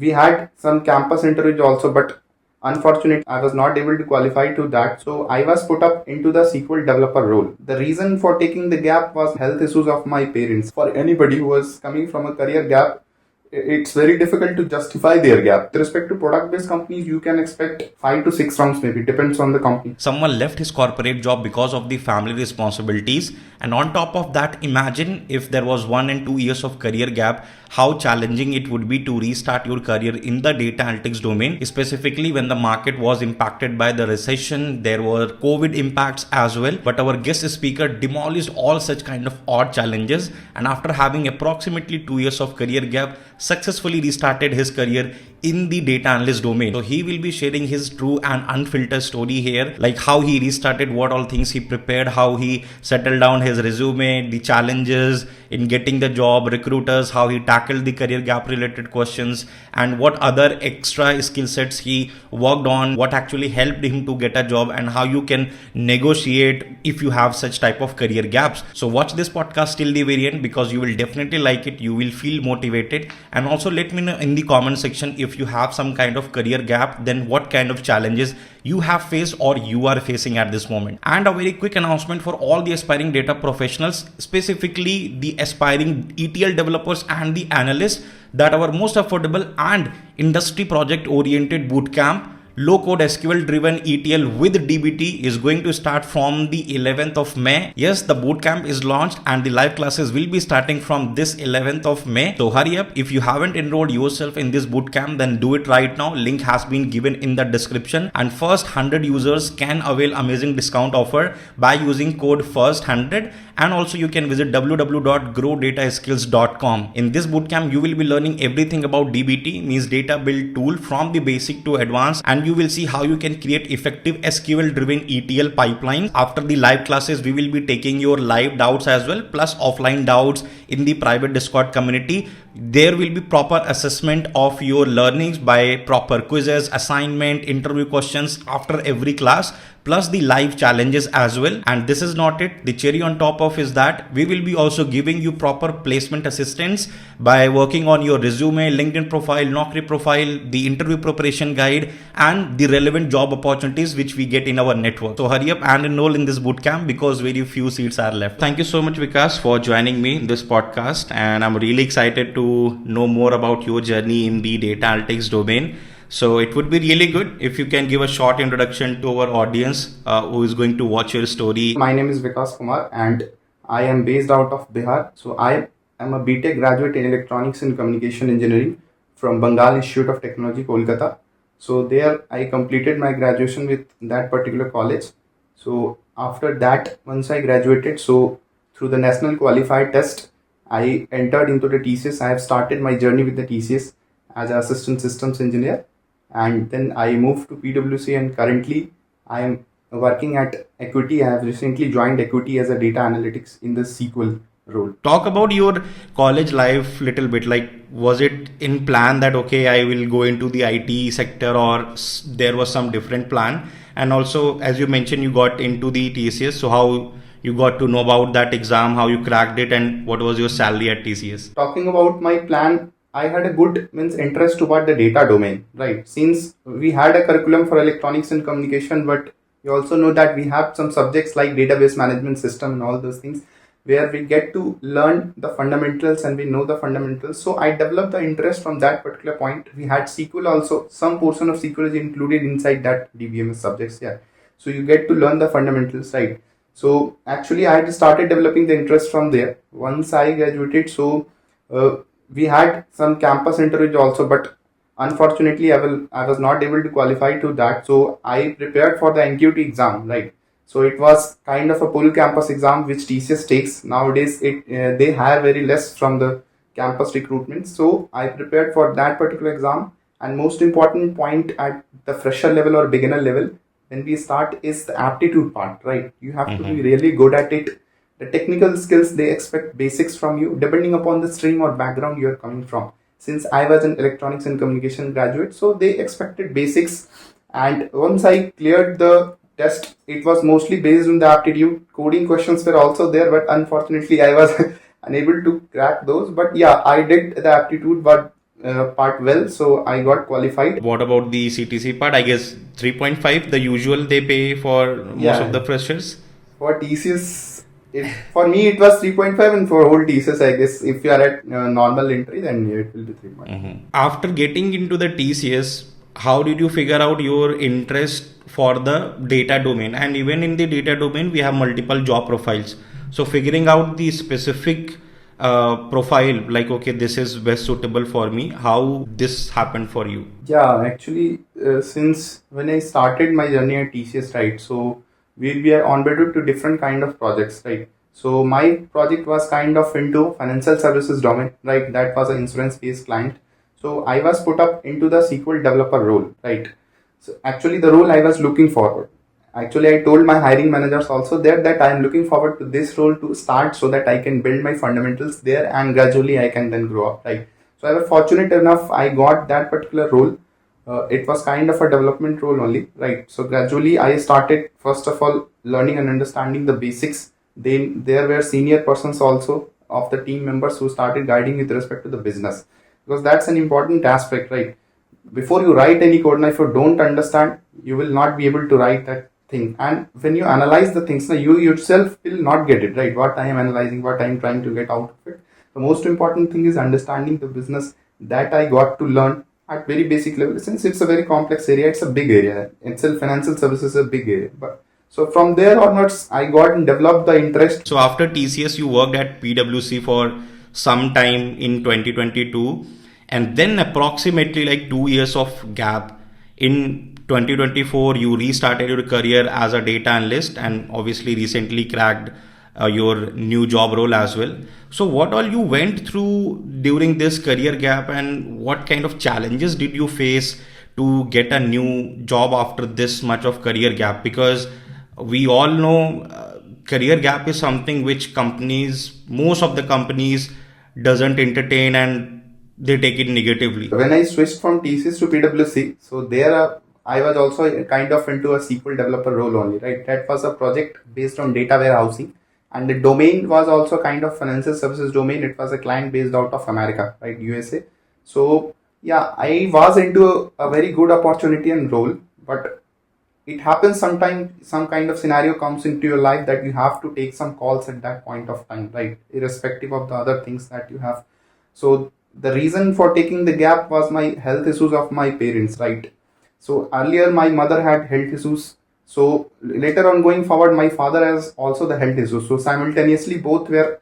We had some campus interviews also, but unfortunately, I was not able to qualify to that. So I was put up into the SQL developer role. The reason for taking the gap was health issues of my parents. For anybody who was coming from a career gap, it's very difficult to justify their gap. With respect to product-based companies, you can expect 5 to 6 rounds maybe, depends on the company. Someone left his corporate job because of the family responsibilities, and on top of that, imagine if there was 1 and 2 years of career gap, how challenging it would be to restart your career in the data analytics domain, specifically when the market was impacted by the recession. There were COVID impacts as well, but our guest speaker demolished all such kind of odd challenges, and after having approximately 2 years of career gap, successfully restarted his career in the data analyst domain. So he will be sharing his true and unfiltered story here, like how he restarted, what all things he prepared, how he settled down his resume, the challenges in getting the job, recruiters, how he tackled the career gap related questions, and what other extra skill sets he worked on, what actually helped him to get a job, and how you can negotiate if you have such type of career gaps. So watch this podcast till the very end, because you will definitely like it, you will feel motivated. And also let me know in the comment section if you have some kind of career gap, then what kind of challenges you have faced or you are facing at this moment. And a very quick announcement for all the aspiring data professionals, specifically the aspiring ETL developers and the analysts, that our most affordable and industry project oriented bootcamp, low code SQL driven ETL with DBT, is going to start from the 11th of May. Yes, the bootcamp is launched and the live classes will be starting from this 11th of May. So hurry up. If you haven't enrolled yourself in this bootcamp, then do it right now. Link has been given in the description, and first 100 users can avail amazing discount offer by using code FIRST100. And also you can visit www.growdataskills.com. In this bootcamp, you will be learning everything about DBT, means data build tool, from the basic to advanced, and you will see how you can create effective SQL driven ETL pipelines. After the live classes, we will be taking your live doubts as well, plus offline doubts in the private Discord community. There will be proper assessment of your learnings by proper quizzes, assignment, interview questions after every class, plus the live challenges as well. And this is not it. The cherry on top of is that we will be also giving you proper placement assistance by working on your resume, LinkedIn profile, Naukri profile, the interview preparation guide, and the relevant job opportunities which we get in our network. So hurry up and enroll in this bootcamp, because very few seats are left. Thank you so much, Vikas, for joining me in this podcast, and I'm really excited to know more about your journey in the data analytics domain. So it would be really good if you can give a short introduction to our audience who is going to watch your story. My name is Vikas Kumar and I am based out of Bihar. So I am a BTech graduate in Electronics and Communication Engineering from Bengal Institute of Technology, Kolkata. So there I completed my graduation with that particular college. So after that, once I graduated, so through the national qualified test, I entered into the TCS. I have started my journey with the TCS as an assistant systems engineer. And then I moved to PwC, and currently I am working at Equity. I have recently joined Equity as a data analytics in the SQL role. Talk about your college life little bit. Like, was it in plan that, okay, I will go into the IT sector, or there was some different plan? And also, as you mentioned, you got into the TCS. So how you got to know about that exam, how you cracked it, and what was your salary at TCS? Talking about my plan, I had a good interest toward the data domain, right? Since we had a curriculum for electronics and communication, but you also know that we have some subjects like database management system and all those things, where we get to learn the fundamentals and we know the fundamentals. So I developed the interest from that particular point. We had SQL also. Some portion of SQL is included inside that DBMS subjects. Yeah. So you get to learn the fundamentals, right? So actually I had started developing the interest from there. Once I graduated, so we had some campus interviews also, but unfortunately I was not able to qualify to that. So I prepared for the NQT exam, right? So it was kind of a full campus exam which TCS takes nowadays. They hire very less from the campus recruitment. So I prepared for that particular exam. And most important point at the fresher level or beginner level, when we start, is the aptitude part, right? You have to be really good at it. The technical skills, they expect basics from you depending upon the stream or background you are coming from. Since I was an electronics and communication graduate, so they expected basics. And once I cleared the test, it was mostly based on the aptitude. Coding questions were also there, but unfortunately I was unable to crack those. But yeah, I did the aptitude, but part well, so I got qualified. What about the CTC part? I guess 3.5, the usual they pay for most of the freshers. For TCS, for me it was 3.5, and for whole TCS, I guess if you are at normal entry, then it will be 3.5. After getting into the TCS, how did you figure out your interest for the data domain? And even in the data domain, we have multiple job profiles. So figuring out the specific profile, like, okay, this is best suitable for me, how this happened for you? Yeah, actually, since when I started my journey at TCS, right, so we are onboarded to different kind of projects, right. So my project was kind of into financial services domain, right. That was an insurance based client. So I was put up into the SQL developer role, right. So actually the role I was looking forward. Actually, I told my hiring managers also there that I am looking forward to this role to start so that I can build my fundamentals there and gradually I can then grow up, right. So I was fortunate enough I got that particular role. It was kind of a development role only, right. So gradually I started first of all learning and understanding the basics. Then there were senior persons also of the team members who started guiding with respect to the business, because that's an important aspect, right. Before you write any code, now if you don't understand, you will not be able to write that thing. And when you analyze the things, now you yourself will not get it, right. What I am analyzing, what I am trying to get out of it. The most important thing is understanding the business. That I got to learn at very basic level. Since it's a very complex area, it's a big area. Itself, financial services is a big area. But so from there onwards, I got and developed the interest. So after TCS, you worked at PwC for some time in 2022, and then approximately like 2 years of gap. In 2024, you restarted your career as a data analyst, and obviously recently cracked your new job role as well. So what all you went through during this career gap, and what kind of challenges did you face to get a new job after this much of career gap? Because we all know career gap is something which most of the companies doesn't entertain, and they take it negatively. When I switched from TCS to PwC, so there I was also kind of into a SQL developer role only, right. That was a project based on data warehousing, and the domain was also kind of financial services domain. It was a client based out of America, right, USA. So yeah, I was into a very good opportunity and role, but it happens sometimes some kind of scenario comes into your life that you have to take some calls at that point of time, right, irrespective of the other things that you have. So the reason for taking the gap was my health issues of my parents, right. So earlier my mother had health issues. So later on going forward, my father has also the health issues. So simultaneously both were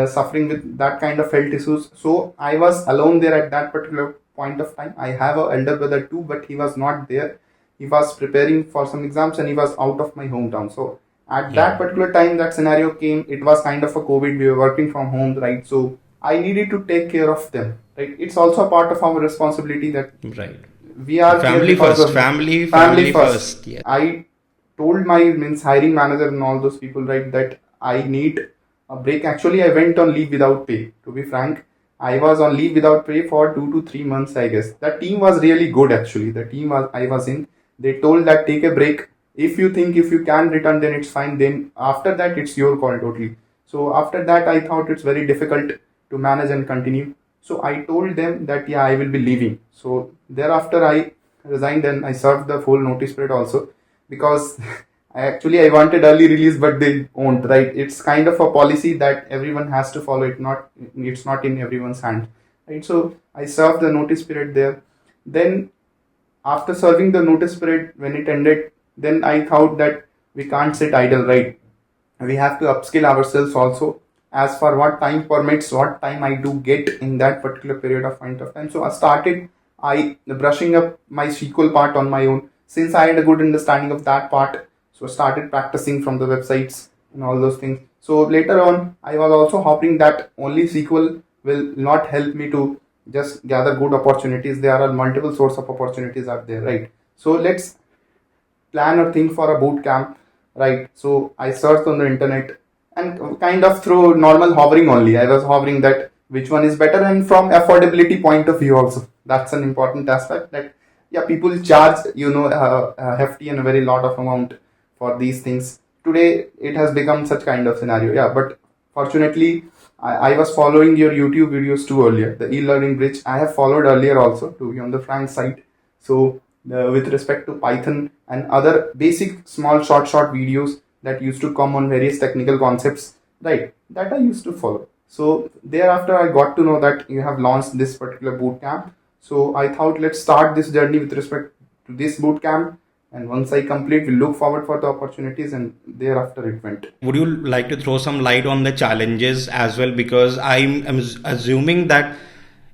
suffering with that kind of health issues. So I was alone there at that particular point of time. I have an elder brother too, but he was not there. He was preparing for some exams and he was out of my hometown. So at that particular time that scenario came, it was kind of a COVID. We were working from home, right. So I needed to take care of them, right. It's also a part of our responsibility that right. We are family first, family first. Yeah. I told my hiring manager and all those people, right, that I need a break. Actually, I went on leave without pay. To be frank, I was on leave without pay for 2 to 3 months, I guess. The team was really good actually. The team I was in, they told that take a break. If you think if you can return, then it's fine. Then after that, it's your call totally. So after that, I thought it's very difficult to manage and continue. So I told them that yeah, I will be leaving. So thereafter I resigned and I served the full notice period also, because I wanted early release, but they won't, right. It's kind of a policy that everyone has to follow. It's not in everyone's hand, right. So I served the notice period there. Then after serving the notice period, when it ended, then I thought that we can't sit idle, right. We have to upskill ourselves also, as for what time permits, what time I do get in that particular period of point of time. So I brushing up my SQL part on my own, since I had a good understanding of that part. So started practicing from the websites and all those things. So later on, I was also hoping that only SQL will not help me to just gather good opportunities. There are multiple source of opportunities out there, right. So let's plan or think for a boot camp, right. So I searched on the internet, and kind of through normal hovering only. I was hovering that which one is better, and from affordability point of view also. That's an important aspect, that yeah, people charge a hefty and a very lot of amount for these things. Today it has become such kind of scenario. Yeah, but fortunately I was following your YouTube videos too earlier. The e-learning bridge I have followed earlier also, to be on the frank side. So with respect to Python and other basic small short videos that used to come on various technical concepts, right, that I used to follow. So thereafter I got to know that you have launched this particular bootcamp. So I thought, let's start this journey with respect to this bootcamp, and once I complete, we'll look forward for the opportunities, and thereafter it went. Would you like to throw some light on the challenges as well? Because I'm assuming that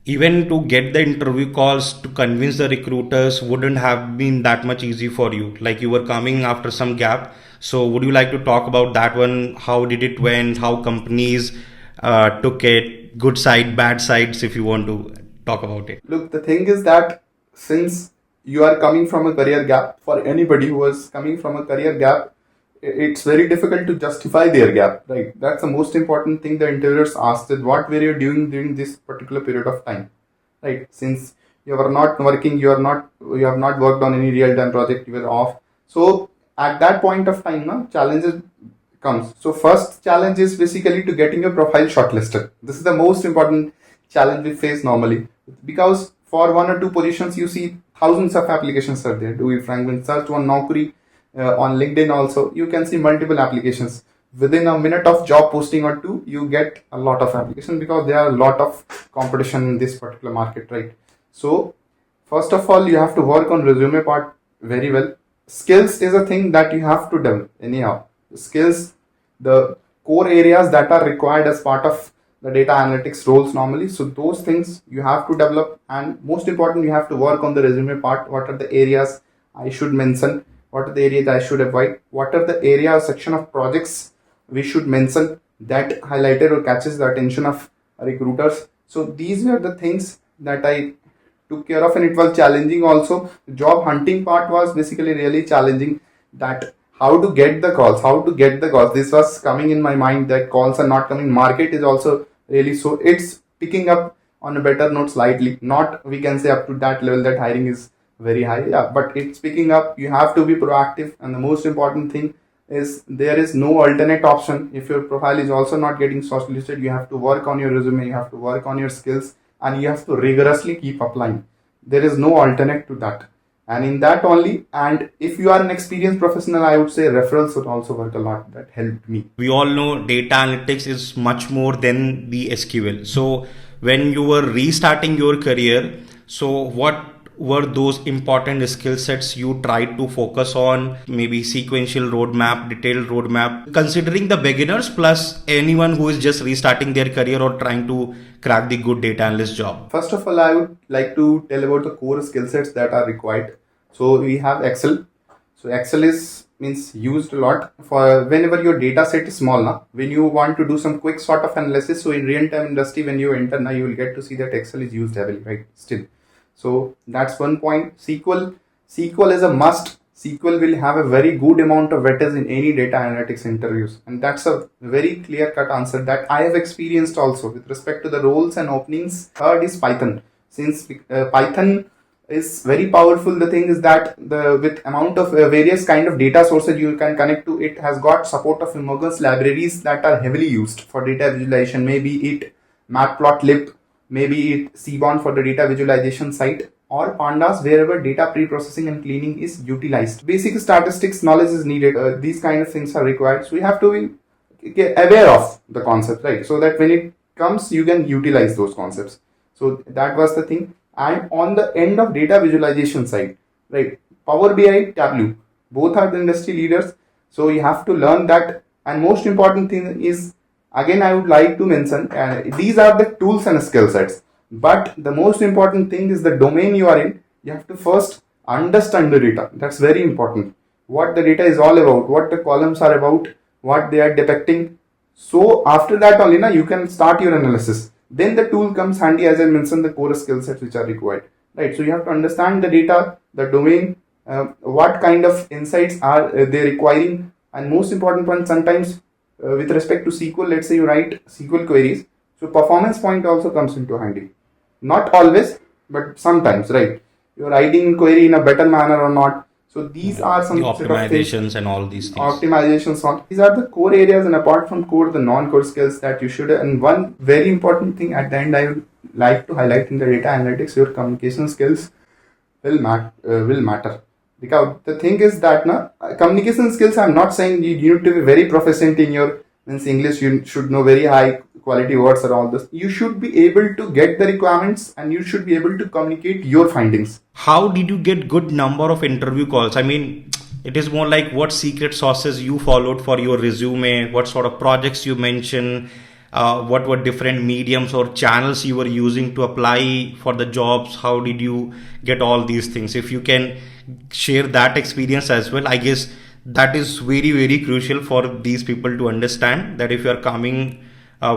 even to get the interview calls, to convince the recruiters wouldn't have been that much easy for you. Like, you were coming after some gap. So would you like to talk about that one? How did it went? How companies took it? Good side, bad sides, if you want to talk about it. Look, the thing is that since you are coming from a career gap, for anybody who is coming from a career gap, it's very difficult to justify their gap, right? That's the most important thing the interviewers ask, that what were you doing during this particular period of time, right? Since you are not working, you have not worked on any real-time project, you were off. So at that point of time, challenges comes. So first challenge is basically to getting your profile shortlisted. This is the most important challenge we face normally, because for one or two positions you see thousands of applications are there. Do we frank, when search on Naukri, on LinkedIn also, you can see multiple applications. Within a minute of job posting or two, you get a lot of applications, because there are a lot of competition in this particular market, right? So first of all, you have to work on resume part very well. Skills is a thing that you have to develop anyhow. Skills, the core areas that are required as part of the data analytics roles normally. So those things you have to develop, and most important, you have to work on the resume part. What are the areas I should mention? What are the areas I should avoid? What are the area or section of projects we should mention that highlighted or catches the attention of recruiters? So these were the things that I took care of, and it was challenging also. The job hunting part was basically really challenging, that how to get the calls. This was coming in my mind, that calls are not coming. Market is also really, so it's picking up on a better note slightly. Not, we can say, up to that level that hiring is very high, yeah, but it's picking up. You have to be proactive, and the most important thing is there is no alternate option. If your profile is also not getting shortlisted, you have to work on your resume, you have to work on your skills, and you have to rigorously keep applying. There is no alternate to that, and in that only. And if you are an experienced professional, I would say referrals would also work a lot. That helped me. We all know data analytics is much more than the SQL. So when you were restarting your career, so what were those important skill sets you tried to focus on? Maybe sequential roadmap, detailed roadmap, considering the beginners plus anyone who is just restarting their career or trying to crack the good data analyst job. First of all, I would like to tell about the core skill sets that are required. So we have Excel. So Excel means used a lot for whenever your data set is small. Now, when you want to do some quick sort of analysis, so in real-time industry, when you enter now, you will get to see that Excel is used heavily, right? Still. So that's one point. SQL is a must. SQL will have a very good amount of weightage in any data analytics interviews, and that's a very clear-cut answer that I have experienced also. With respect to the roles and openings, third is Python. Since Python is very powerful, the thing is that with amount of various kind of data sources you can connect to, it has got support of emergence libraries that are heavily used for data visualization. Maybe it matplotlib, maybe it 𝗲 for the data visualization side, or pandas wherever data pre-processing and cleaning is utilized. Basic statistics knowledge is needed. These kind of things are required. So we have to be aware of the concept, right? So that when it comes, you can utilize those concepts. So that was the thing. And on the end of data visualization side, right, Power BI, Tableau, both are the industry leaders. So you have to learn that. And most important thing is, again, I would like to mention, these are the tools and skill sets. But the most important thing is the domain you are in. You have to first understand the data. That's very important. What the data is all about, what the columns are about, what they are depicting. So after that only, you can start your analysis. Then the tool comes handy, as I mentioned, the core skill sets which are required. Right. So you have to understand the data, the domain, what kind of insights are they requiring, and most important point, sometimes with respect to SQL, let's say you write SQL queries. So performance point also comes into handy. Not always, but sometimes, right? You're writing query in a better manner or not. So these are some The set of things, optimizations and all these things. optimizations on. These are the core areas, and apart from core, the non-core skills that you should. And one very important thing at the end, I would like to highlight in the data analytics, your communication skills will matter. Because the thing is that communication skills, I'm not saying you need to be very proficient in your means English. You should know very high quality words or all this. You should be able to get the requirements, and you should be able to communicate your findings. How did you get good number of interview calls? I mean, it is more like what secret sauces you followed for your resume, what sort of projects you mentioned, what were different mediums or channels you were using to apply for the jobs. How did you get all these things? If you can share that experience as well, I guess that is very, very crucial for these people to understand that if you are coming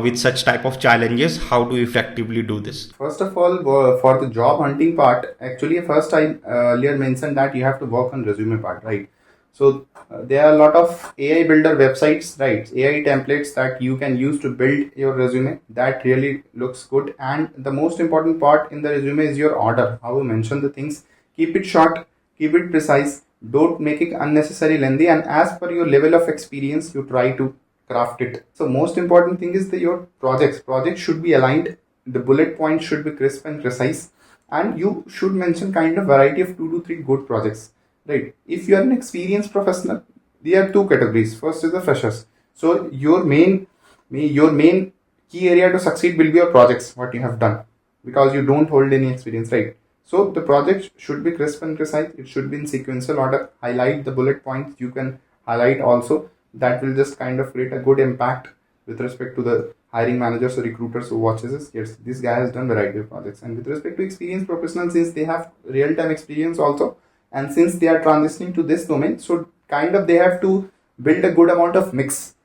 with such type of challenges, how to effectively do this. First of all, for the job hunting part, actually first I earlier mentioned that you have to work on resume part, right? So there are a lot of AI builder websites, right? AI templates that you can use to build your resume. That really looks good. And the most important part in the resume is your order. How you mention the things. Keep it short, keep it precise. Don't make it unnecessarily lengthy. And as per your level of experience, you try to craft it. So most important thing is that your projects should be aligned. The bullet points should be crisp and precise. And you should mention kind of variety of 2 to 3 good projects. Right. If you are an experienced professional, there are 2 categories. First is the freshers. So your main key area to succeed will be your projects, what you have done, because you don't hold any experience, right? So the project should be crisp and precise. It should be in sequential order. Highlight the bullet points. You can highlight also. That will just kind of create a good impact with respect to the hiring managers or recruiters who watches this. Yes, this guy has done variety of projects. And with respect to experienced professionals, since they have real-time experience also, and since they are transitioning to this domain, so kind of they have to build a good amount of mix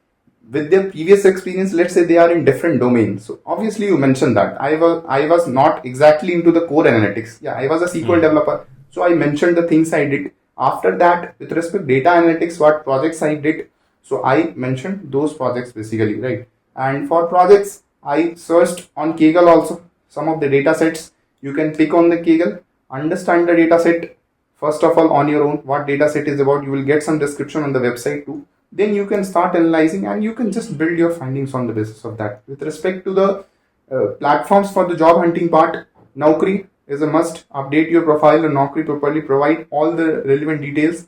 with their previous experience. Let's say they are in different domains. So obviously you mentioned that I was not exactly into the core analytics. Yeah, I was a SQL developer. So I mentioned the things I did. After that, with respect to data analytics, what projects I did. So I mentioned those projects basically, right? And for projects, I searched on Kaggle also some of the data sets. You can click on the Kaggle, understand the data set. First of all, on your own, what data set is about. You will get some description on the website too. Then you can start analyzing, and you can just build your findings on the basis of that. With respect to the platforms for the job hunting part, 𝗏cie is a must. Update your profile on 𝗏cie properly. Provide all the relevant details.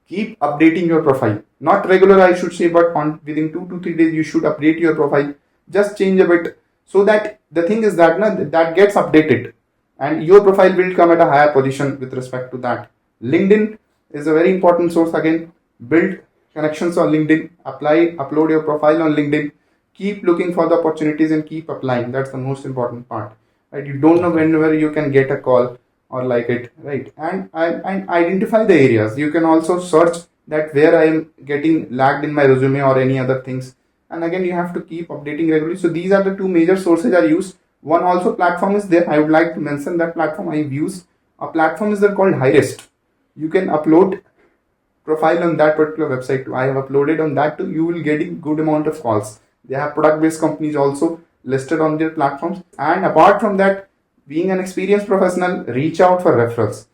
Keep updating your profile. Not regular, I should say, but within 2 to 3 days, you should update your profile. Just change a bit, so that the thing is that that gets updated, and your profile will come at a higher position with respect to that. LinkedIn is a very important source. Again, build connections on LinkedIn, upload your profile on LinkedIn, keep looking for the opportunities and keep applying. That's the most important part, right? You don't know whenever you can get a call or like it, right? And identify the areas. You can also search that where I am getting lagged in my resume or any other things. And again, you have to keep updating regularly. So these are the 2 major sources are used. One also platform is there. I would like to mention that platform I've used. A platform is there called Hirist. You can upload profile on that particular website too. I have uploaded on that too. You will getting good amount of calls. They have product-based companies also listed on their platforms. And apart from that, being an experienced professional, reach out for referrals.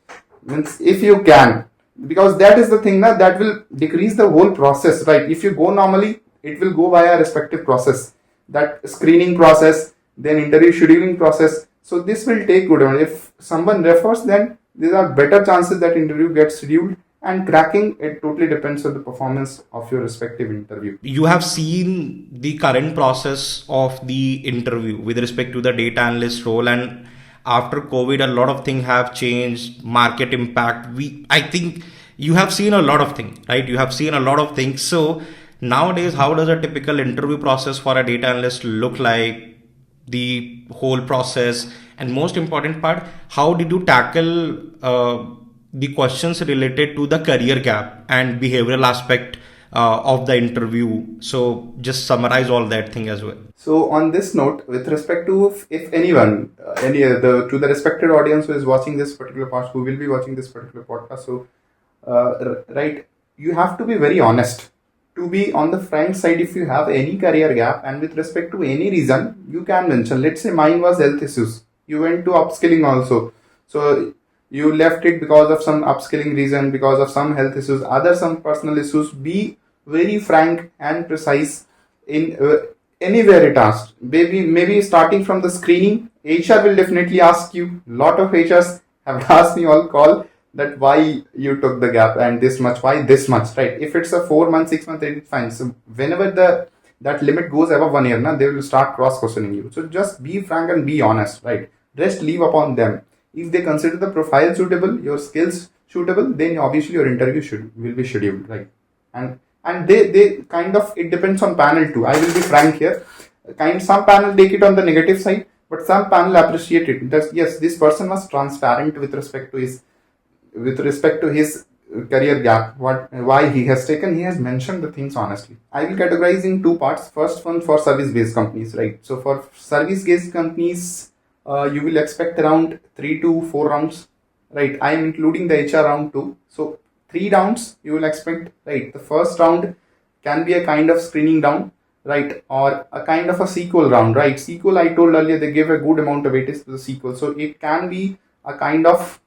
Means if you can, because that is the thing that will decrease the whole process, right? If you go normally, it will go via a respective process, that screening process, then interview scheduling process. So this will take good amount. If someone refers, then there are better chances that interview gets scheduled. And cracking, it totally depends on the performance of your respective interview. You have seen the current process of the interview with respect to the data analyst role, and after COVID, a lot of things have changed. Market impact. I think you have seen a lot of things, right? You have seen a lot of things. So nowadays, how does a typical interview process for a data analyst look like? The whole process, and most important part, how did you tackle the questions related to the career gap and behavioral aspect of the interview? So just summarize all that thing as well. So on this note, with respect to if anyone, to the respected audience who is watching this particular podcast, who will be watching this particular podcast, so right, you have to be very honest. To be on the front side, if you have any career gap, and with respect to any reason, you can mention. Let's say mine was health issues. You went to upskilling also. So you left it because of some upskilling reason, because of some health issues, other some personal issues, be very frank and precise in anywhere it asks. Maybe starting from the screening, HR will definitely ask you. Lot of HRs have asked me on call that why you took the gap and this much, why this much, right? If it's a 4 month, 6 month, it's fine. So whenever that limit goes above 1 year, they will start cross questioning you. So just be frank and be honest, right? Rest leave upon them. If they consider the profile suitable, your skills suitable, then obviously your interview will be scheduled, right? And they kind of, it depends on panel too. I will be frank here. Some panel take it on the negative side, but some panel appreciate it. That yes, this person was transparent with respect to his career gap, why he has mentioned the things honestly. I will categorize in two parts. First one for service based companies, right? So for service based companies, you will expect around 3 to 4 rounds, right? I am including the HR round too. So 3 rounds you will expect, right? The first round can be a kind of screening round, right? Or a kind of a SQL round, right? SQL, I told earlier, they give a good amount of weightage to the SQL. So it can be a kind of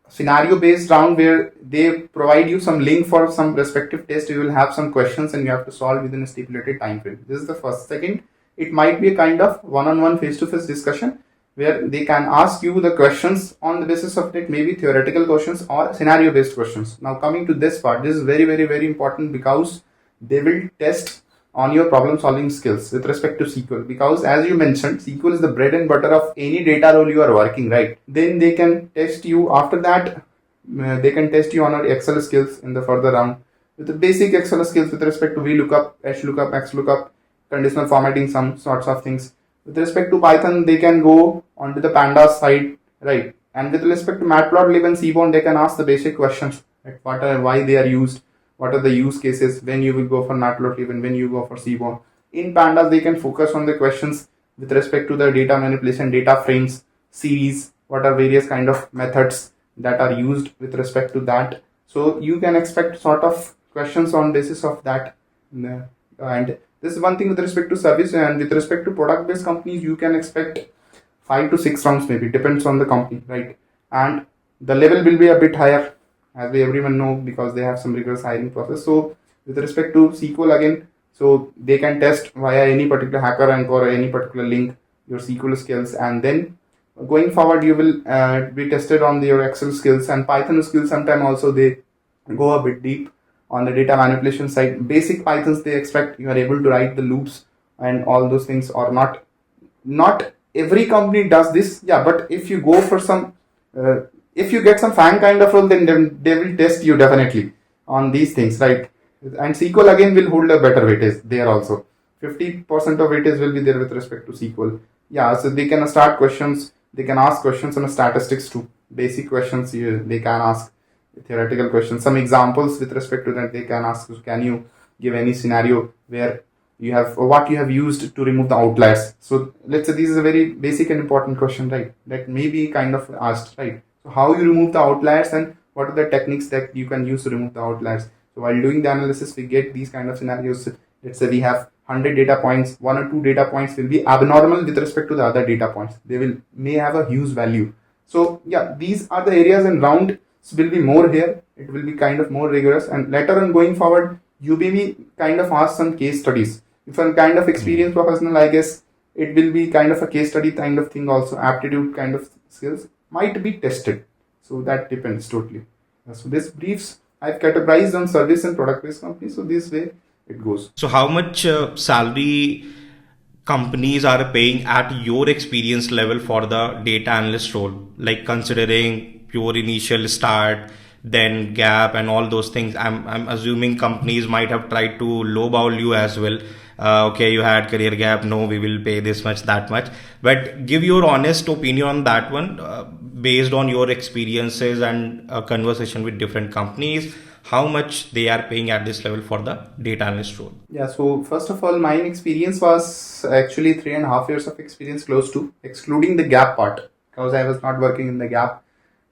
scenario based round where they provide you some link for some respective test. You will have some questions and you have to solve within a stipulated time frame. This is the first. Second, it might be a kind of one-on-one face-to-face discussion where they can ask you the questions on the basis of it, maybe theoretical questions or scenario based questions. Now coming to this part, this is very, very, very important because they will test on your problem solving skills with respect to SQL, because as you mentioned, SQL is the bread and butter of any data role you are working, right? Then they can test you. After that, they can test you on your Excel skills in the further round with the basic Excel skills with respect to VLOOKUP, HLOOKUP, XLOOKUP, conditional formatting, some sorts of things. With respect to Python, they can go onto the pandas side, right? And with respect to matplotlib and seaborn, they can ask the basic questions, like why they are used, what are the use cases, when you will go for matplotlib and when you go for seaborn. In pandas, they can focus on the questions with respect to the data manipulation, data frames, series, what are various kind of methods that are used with respect to that. So you can expect sort of questions on basis of that. And this is one thing with respect to service. And with respect to product based companies, you can expect 5 to 6 rounds, maybe depends on the company, right? And the level will be a bit higher, as we everyone know, because they have some rigorous hiring process. So with respect to SQL again, so they can test via any particular hacker rank or any particular link your SQL skills, and then going forward you will be tested on your Excel skills and Python skills. Sometimes also they go a bit deep on the data manipulation side. Basic Pythons, they expect you are able to write the loops and all those things, or not every company does this, yeah, but if you go for some if you get some fan kind of role, then they will test you definitely on these things, right? And SQL again will hold a better weightage there also. 50% of weightage will be there with respect to SQL. Yeah, so they can start questions, they can ask questions on statistics too. Basic questions they can ask, theoretical questions. Some examples with respect to that they can ask. Can you give any scenario where you have what you have used to remove the outliers? So let's say this is a very basic and important question, right? That may be kind of asked, right? So how you remove the outliers and what are the techniques that you can use to remove the outliers? So while doing the analysis, we get these kind of scenarios. Let's say we have 100 data points, 1 or 2 data points will be abnormal with respect to the other data points. They may have a huge value. So yeah, these are the areas, and rounds will be more here. It will be kind of more rigorous, and later on going forward, you may be kind of ask some case studies. If I'm kind of experienced professional, I guess it will be kind of a case study kind of thing also. Aptitude kind of skills might be tested. So that depends totally. So this briefs I've categorized on service and product based companies. So this way it goes. So how much salary companies are paying at your experience level for the data analyst role, like considering your initial start, then gap and all those things? I'm assuming companies might have tried to lowball you as well. Okay, you had career gap, no, we will pay this much, that much. But give your honest opinion on that one, based on your experiences and a conversation with different companies, how much they are paying at this level for the data analyst role. Yeah, so first of all, my experience was actually 3.5 years of experience, close to, excluding the gap part, because I was not working in the gap.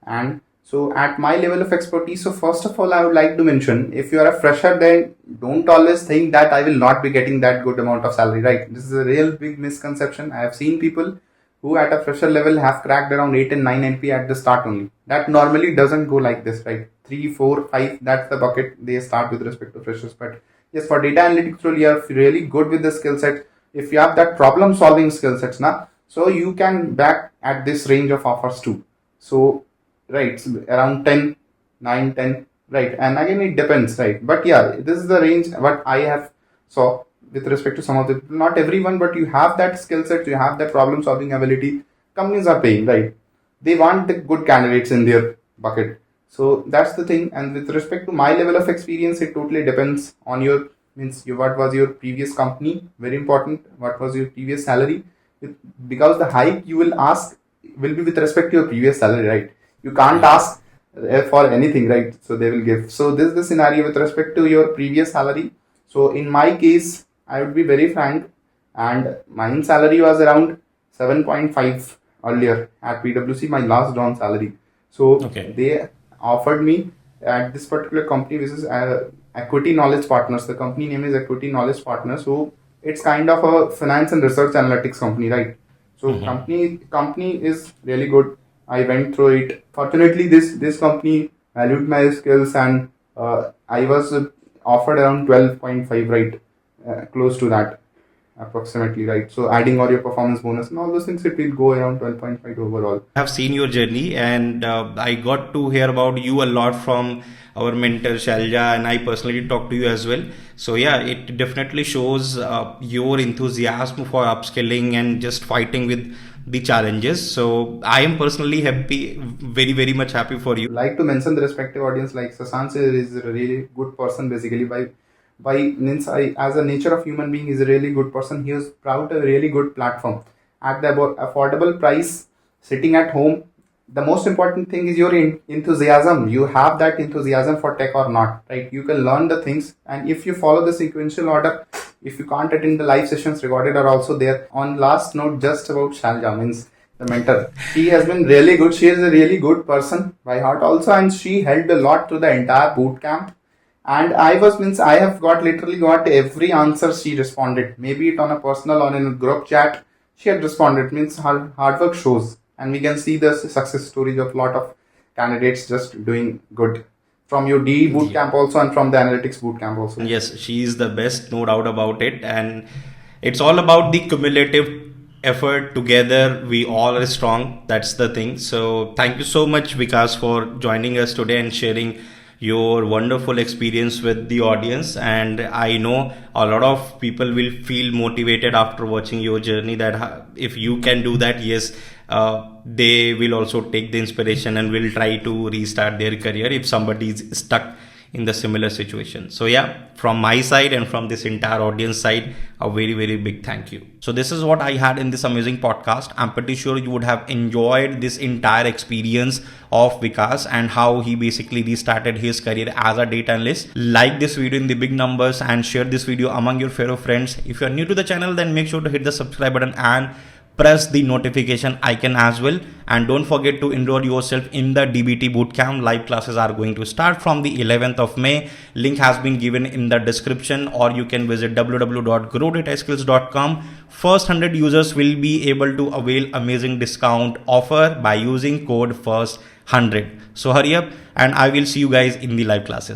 And so at my level of expertise, so first of all, I would like to mention, if you are a fresher, then don't always think that I will not be getting that good amount of salary, right? This is a real big misconception. I have seen people who at a fresher level have cracked around 8 and 9 NP at the start only. That normally doesn't go like this, right? 3, 4, 5, that's the bucket they start with respect to freshers. But yes, for data analytics role, you are really good with the skill set. If you have that problem solving skill sets now, so you can back at this range of offers too. So right, around 10, 9, 10, right? And again, it depends, right? But yeah, this is the range what I have saw with respect to some of the people. Not everyone, but you have that skill set, you have that problem solving ability. Companies are paying, right? They want the good candidates in their bucket. So that's the thing. And with respect to my level of experience, it totally depends on your what was your previous company. Very important. What was your previous salary? Because the hike you will ask will be with respect to your previous salary, right? You can't ask for anything, right? So they will give. So this is the scenario with respect to your previous salary. So in my case, I would be very frank, and my salary was around 7.5 earlier at PwC, my last drawn salary. So they offered me at this particular company, which is Equity Knowledge Partners. The company name is Equity Knowledge Partners. So it's kind of a finance and research analytics company, right? So company is really good. I went through it. Fortunately, this company valued my skills, and I was offered around 12.5, right? Close to that, approximately, right? So adding all your performance bonus and all those things, it will go around 12.5 overall. I have seen your journey, and I got to hear about you a lot from our mentor 𝗟𝗲, and I personally talked to you as well. So yeah, it definitely shows your enthusiasm for upskilling and just fighting with the challenges. So I am personally happy, very, very much happy for you. Like to mention the respective audience, like Sasanch is a really good person, basically as a nature of human being, is a really good person. He has brought a really good platform at the affordable price, sitting at home. The most important thing is your enthusiasm. You have that enthusiasm for tech or not, right? You can learn the things, and if you follow the sequential order, if you can't attend the live sessions recorded are also there. On last note, just about 𝗟𝗲, the mentor, she has been really good. She is a really good person by heart also, and she helped a lot through the entire boot camp. And I have literally got every answer she responded. Maybe it on a personal or in a group chat, she had responded. Her hard work shows, and we can see the success stories of a lot of candidates just doing good from your DE bootcamp also, and from the analytics bootcamp also. Yes, she is the best, no doubt about it. And it's all about the cumulative effort. Together we all are strong. That's the thing. So thank you so much, Vikas, for joining us today and sharing your wonderful experience with the audience. And I know a lot of people will feel motivated after watching your journey, that if you can do that, yes, they will also take the inspiration and will try to restart their career if somebody is stuck in the similar situation. So yeah, from my side and from this entire audience side, a very, very big thank you. So this is what I had in this amazing podcast. I'm pretty sure you would have enjoyed this entire experience of Vikas and how he basically restarted his career as a data analyst. Like this video in the big numbers and share this video among your fellow friends. If you're new to the channel, then make sure to hit the subscribe button and press the notification icon as well. And don't forget to enroll yourself in the DBT Bootcamp. Live classes are going to start from the 11th of May. Link has been given in the description, or you can visit www.growdataskills.com. First 100 users will be able to avail amazing discount offer by using code FIRST100. So hurry up, and I will see you guys in the live classes.